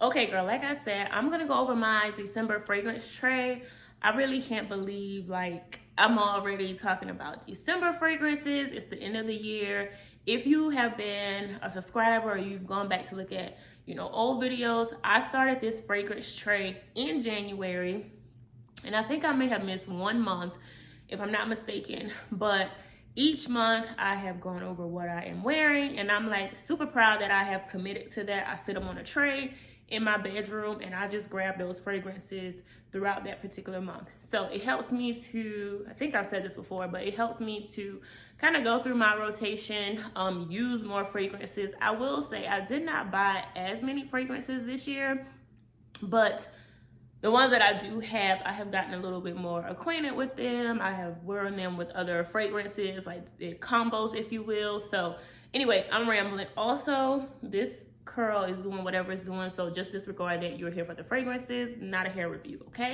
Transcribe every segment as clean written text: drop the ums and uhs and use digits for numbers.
Okay, girl, like I said, I'm gonna go over my December fragrance tray. I really can't believe like I'm already talking about December fragrances. It's the end of the year. If you have been a subscriber or you've gone back to look at, old videos, I started this fragrance tray in January, and I think I may have missed 1 month if I'm not mistaken, but each month I have gone over what I am wearing, and I'm like super proud that I have committed to that. I sit them on a tray in my bedroom and I just grab those fragrances throughout that particular month. So it helps me to, I think I've said this before, but it helps me to kind of go through my rotation, use more fragrances. I will say I did not buy as many fragrances this year, but the ones that I do have, I have gotten a little bit more acquainted with them. I have worn them with other fragrances, like combos, if you will. So anyway, I'm rambling. Also, this curl is doing whatever it's doing, so just disregard that you're here for the fragrances, not a hair review, okay?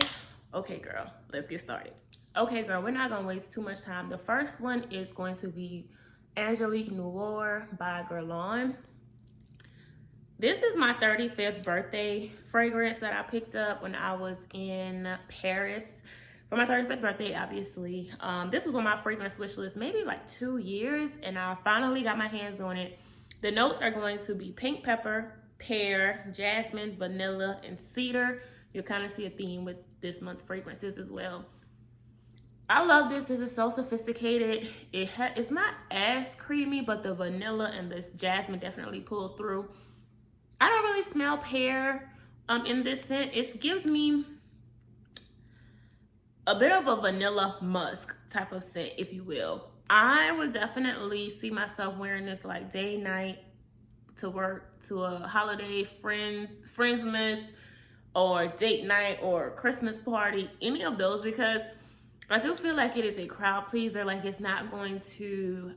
Okay, girl, let's get started. Okay, girl, we're not gonna waste too much time. The first one is going to be Angelique Noir by Guerlain. This is my 35th birthday fragrance that I picked up when I was in Paris for my 35th birthday, obviously. This was on my fragrance wish list maybe like 2 years, and I finally got my hands on it. The notes are going to be pink pepper, pear, jasmine, vanilla, and cedar. You'll kind of see a theme with this month's fragrances as well. I love this. This is so sophisticated. It's not as creamy, but the vanilla and this jasmine definitely pulls through. I don't really smell pear in this scent. It gives me a bit of a vanilla musk type of scent, if you will. I would definitely see myself wearing this like day, night, to work, to a holiday, friendsmas, or date night, or Christmas party, any of those, because I do feel like it is a crowd pleaser. Like it's not going to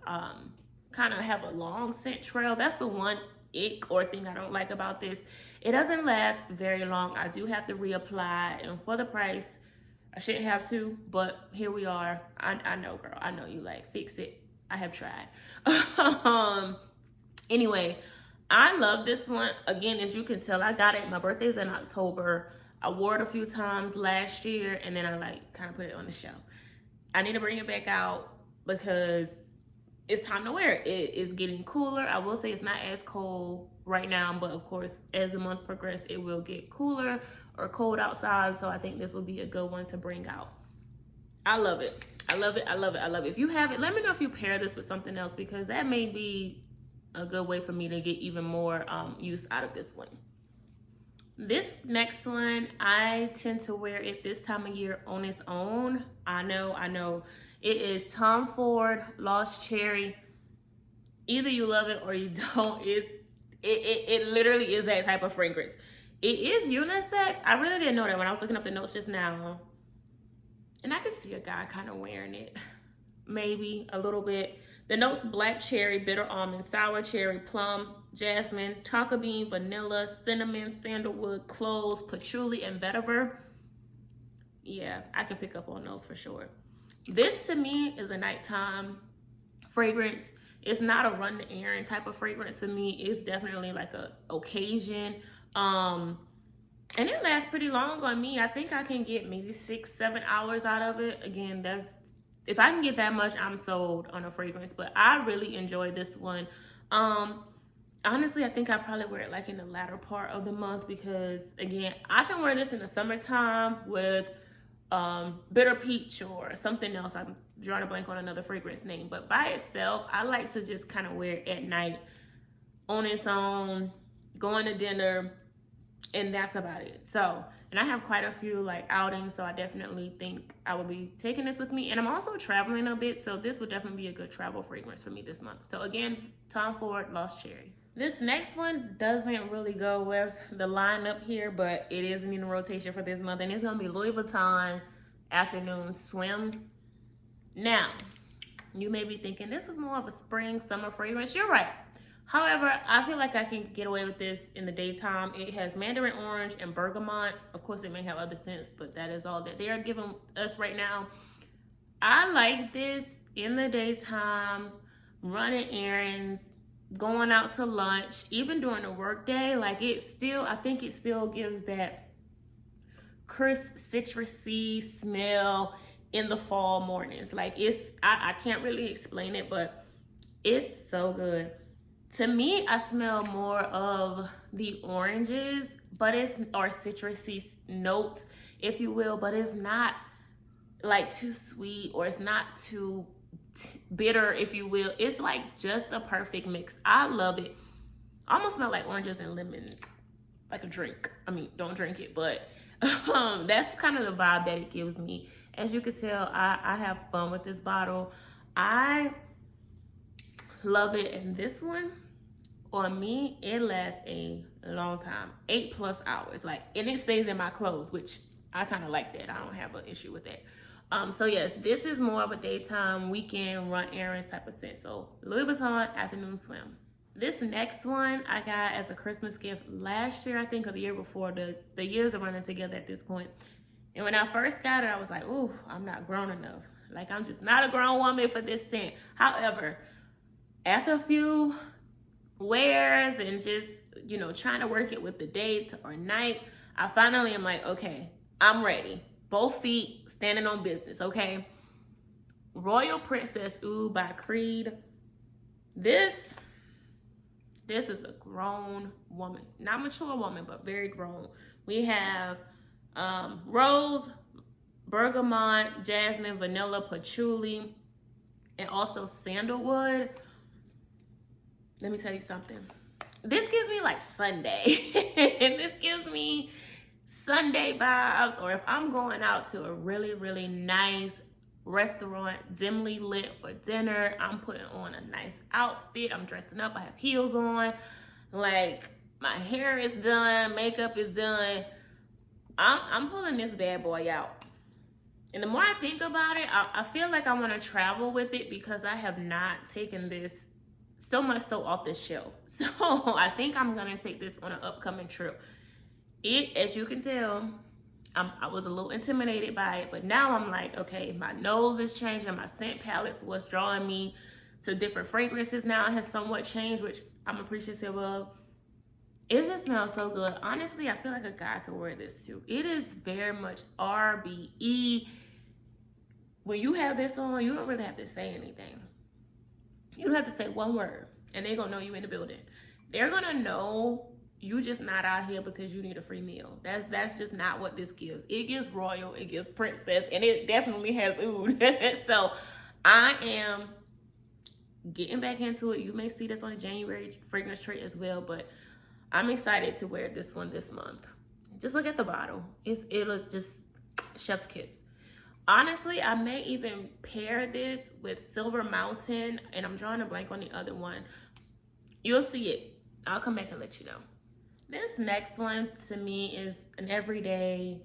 kind of have a long scent trail. That's the one ick or thing I don't like about this. It doesn't last very long. I do have to reapply, and for the price, I shouldn't have to, but here we are. I know, girl. I know you like, fix it. I have tried. Anyway, I love this one. Again, as you can tell, I got it. My birthday's in October. I wore it a few times last year, and then I like kind of put it on the shelf. I need to bring it back out because it's time to wear it. It is getting cooler. I will say it's not as cold right now, but of course, as the month progresses, it will get cooler or cold outside. So I think this will be a good one to bring out. I love it. I love it. I love it. I love it. If you have it, let me know if you pair this with something else, because that may be a good way for me to get even more use out of this one. This next one, I tend to wear it this time of year on its own. I know. It is Tom Ford Lost Cherry. Either you love it or you don't. It literally is that type of fragrance. It is unisex. I really didn't know that when I was looking up the notes just now. And I could see a guy kind of wearing it. Maybe a little bit. The notes: black cherry, bitter almond, sour cherry, plum, jasmine, tonka bean, vanilla, cinnamon, sandalwood, cloves, patchouli, and vetiver. Yeah, I can pick up on those for sure. This to me is a nighttime fragrance. It's not a run the errand type of fragrance for me. It's definitely like a occasion. And it lasts pretty long on me. I think I can get maybe 6-7 hours out of it. Again, if I can get that much, I'm sold on a fragrance. But I really enjoy this one. Honestly, I think I probably wear it like in the latter part of the month, because again, I can wear this in the summertime with bitter peach or something else. I'm drawing a blank on another fragrance name, but by itself, I like to just kind of wear it at night on its own, going to dinner, and that's about it. So, and I have quite a few like outings, so I definitely think I will be taking this with me. And I'm also traveling a bit, so this would definitely be a good travel fragrance for me this month. So again, Tom Ford Lost Cherry. This next one doesn't really go with the lineup here, but it is in rotation for this month, and it's gonna be Louis Vuitton Afternoon Swim. Now, you may be thinking this is more of a spring, summer fragrance. You're right. However, I feel like I can get away with this in the daytime. It has mandarin orange and bergamot. Of course, it may have other scents, but that is all that they are giving us right now. I like this in the daytime, running errands, going out to lunch, even during the workday. Like I think it still gives that crisp citrusy smell in the fall mornings. Like I can't really explain it, but it's so good. To me, I smell more of the oranges, but or citrusy notes, if you will, but it's not like too sweet, or it's not too bitter, if you will. It's like just the perfect mix. I love it. Almost smell like oranges and lemons, like a drink. I mean, don't drink it, but that's kind of the vibe that it gives me. As you can tell, I have fun with this bottle. I love it. And this one, on me, it lasts a long time, 8+ hours. Like, and it stays in my clothes, which I kind of like that. I don't have an issue with that. So yes, this is more of a daytime, weekend, run errands type of scent. So Louis Vuitton Afternoon Swim. This next one I got as a Christmas gift last year, I think, or the year before. The years are running together at this point. And when I first got it, I was like, ooh, I'm not grown enough. Like, I'm just not a grown woman for this scent. However, after a few wears and just, trying to work it with the date or night, I finally am like, okay, I'm ready. Both feet standing on business, okay? Royal Princess Oud by Creed. This is a grown woman. Not mature woman, but very grown. We have rose, bergamot, jasmine, vanilla, patchouli, and also sandalwood. Let me tell you something. This gives me like Sunday. And this gives me Sunday vibes, or if I'm going out to a really, really nice restaurant, dimly lit for dinner, I'm putting on a nice outfit, I'm dressing up, I have heels on, like my hair is done, makeup is done. I'm pulling this bad boy out. And the more I think about it, I feel like I want to travel with it, because I have not taken this so much so off the shelf. So I think I'm going to take this on an upcoming trip. It, as you can tell, I was a little intimidated by it, but now I'm like, okay, my nose is changing, my scent palettes, what's drawing me to different fragrances now has somewhat changed, which I'm appreciative of. It just smells so good. Honestly, I feel like a guy could wear this too. It is very much RBE. When you have this on, you don't really have to say anything. You don't have to say one word, and they're gonna know you in the building. They're gonna know you just not out here because you need a free meal. That's just not what this gives. It gives royal, it gives princess, and it definitely has oud. So I am getting back into it. You may see this on the January fragrance trait as well, but I'm excited to wear this one this month. Just look at the bottle. It'll just chef's kiss. Honestly, I may even pair this with Silver Mountain, and I'm drawing a blank on the other one. You'll see it. I'll come back and let you know. This next one to me is an everyday.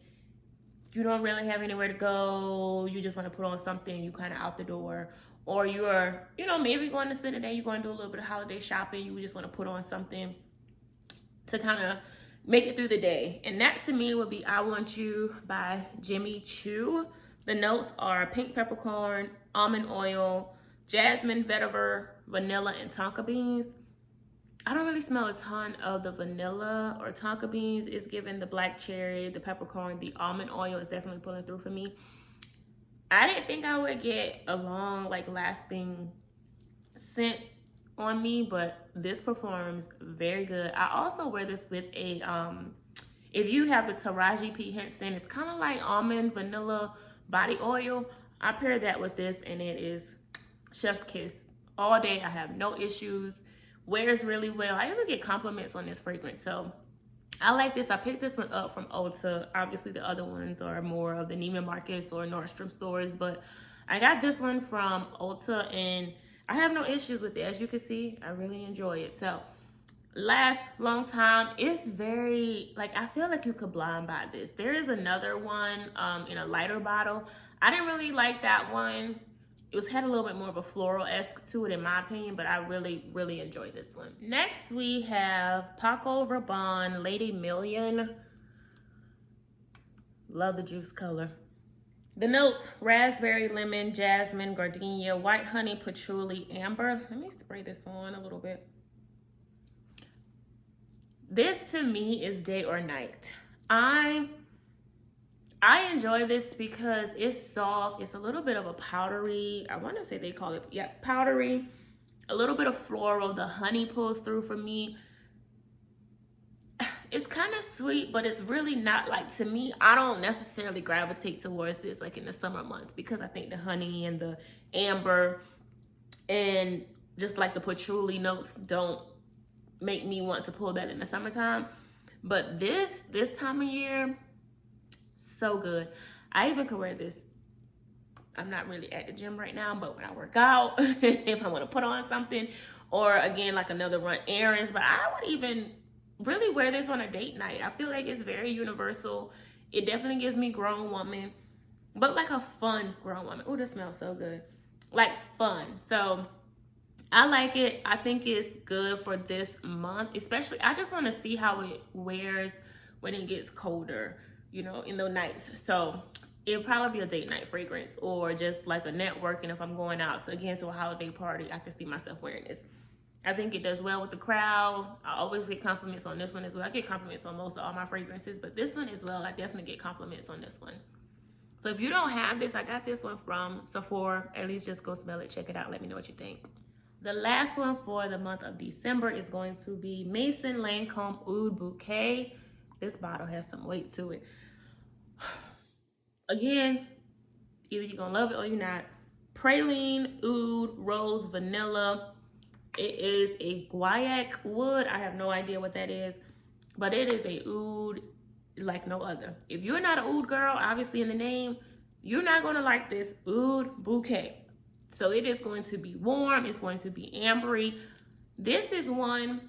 You don't really have anywhere to go. You just want to put on something. You kind of out the door. Or you're, maybe going to spend the day. You're going to do a little bit of holiday shopping. You just want to put on something to kind of make it through the day. And that to me would be I Want You by Jimmy Choo. The notes are pink peppercorn, almond oil, jasmine, vetiver, vanilla, and tonka beans. I don't really smell a ton of the vanilla or tonka beans. It's giving the black cherry, the peppercorn, the almond oil is definitely pulling through for me. I didn't think I would get a long, lasting scent on me, but this performs very good. I also wear this with a, if you have the Taraji P. Henson, it's kind of like almond vanilla body oil. I pair that with this, and it is chef's kiss all day. I have no issues. Wears really well. I even get compliments on this fragrance, so I like this. I picked this one up from Ulta. Obviously, the other ones are more of the Neiman Marcus or Nordstrom stores, but I got this one from Ulta, and I have no issues with it. As you can see, I really enjoy it. So, lasts long time. It's very, I feel like you could blind buy this. There is another one in a lighter bottle. I didn't really like that one. It had a little bit more of a floral-esque to it, in my opinion, but I really, really enjoyed this one. Next, we have Paco Rabanne Lady Million. Love the juice color. The notes: raspberry, lemon, jasmine, gardenia, white honey, patchouli, amber. Let me spray this on a little bit. This to me is day or night. I enjoy this because it's soft. It's a little bit of a powdery, I want to say they call it, yeah, powdery. A little bit of floral. The honey pulls through for me. It's kind of sweet, but it's really not, like, to me, I don't necessarily gravitate towards this like in the summer months, because I think the honey and the amber and just like the patchouli notes don't make me want to pull that in the summertime. But this time of year, so good. I even could wear this. I'm not really at the gym right now, but when I work out, if I want to put on something, or again, like another run errands, but I would even really wear this on a date night. I feel like it's very universal. It definitely gives me grown woman, but like a fun grown woman. Oh, this smells so good. Like fun. So I like it. I think it's good for this month, especially. I just want to see how it wears when it gets colder, you know, in the nights. So it'll probably be a date night fragrance, or just like a networking if I'm going out. So again, to a holiday party, I can see myself wearing this. I think it does well with the crowd. I always get compliments on this one as well. I get compliments on most of all my fragrances, but this one as well, I definitely get compliments on this one. So if you don't have this, I got this one from Sephora. At least just go smell it, check it out, let me know what you think. The last one for the month of December is going to be Maison Lancome Oud Bouquet. This bottle has some weight to it. Again, either you're gonna love it or you're not. Praline, Oud, Rose, Vanilla. It is a guaiac wood. I have no idea what that is, but it is a oud like no other. If you're not an oud girl, obviously in the name, you're not going to like this Oud Bouquet. So it is going to be warm. It's going to be ambery. This is one,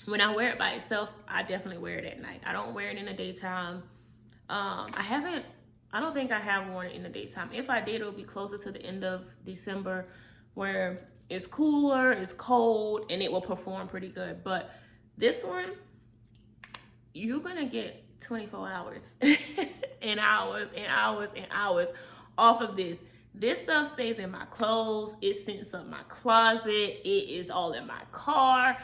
when I wear it by itself, I definitely wear it at night. I don't wear it in the daytime. I don't think I have worn it in the daytime. If I did, it would be closer to the end of December, where it's cooler, it's cold, and it will perform pretty good. But this one, you're gonna get 24 hours and hours and hours and hours off of this. This stuff stays in my clothes. It scents up my closet. It is all in my car.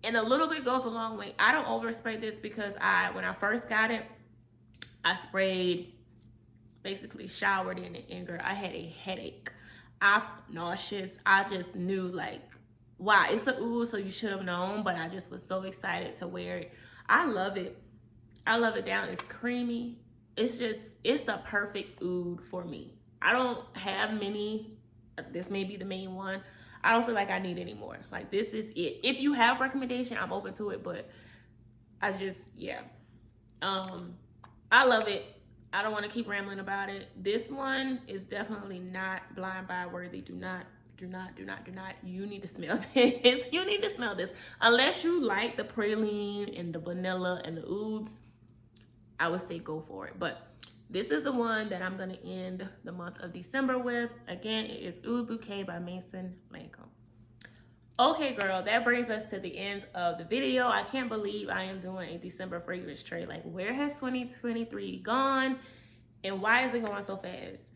And a little bit goes a long way. I don't overspray this because when I first got it, I sprayed, basically showered in it, and girl, I had a headache. I'm nauseous. I just knew, like, wow, it's a oud, so you should have known, but I just was so excited to wear it. I love it. I love it down. It's creamy. It's the perfect oud for me. I don't have many. This may be the main one. I don't feel like I need any more. Like, this is it. If you have recommendation, I'm open to it, but I just, yeah. I love it. I don't want to keep rambling about it. This one is definitely not blind buy worthy. Do not. You need to smell this. You need to smell this. Unless you like the praline and the vanilla and the ouds, I would say go for it. But this is the one that I'm going to end the month of December with. Again, it is Oud Bouquet by Maison Lancome. Okay, girl, that brings us to the end of the video. I can't believe I am doing a December fragrance trade. Like, where has 2023 gone, and why is it going so fast?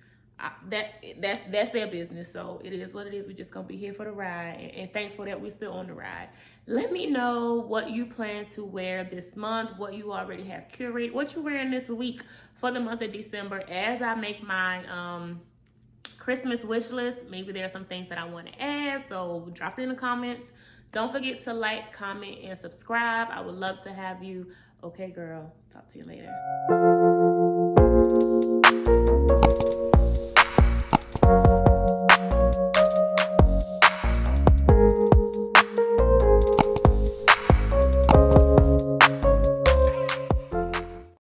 That's their business. So it is what it is. We're just gonna be here for the ride, and thankful that we're still on the ride. Let me know what you plan to wear this month, what you already have curated, what you're wearing this week for the month of December, as I make my Christmas wish list. Maybe there are some things that I want to add, so drop it in the comments. Don't forget to like, comment, and subscribe. I would love to have you. Okay, girl, talk to you later.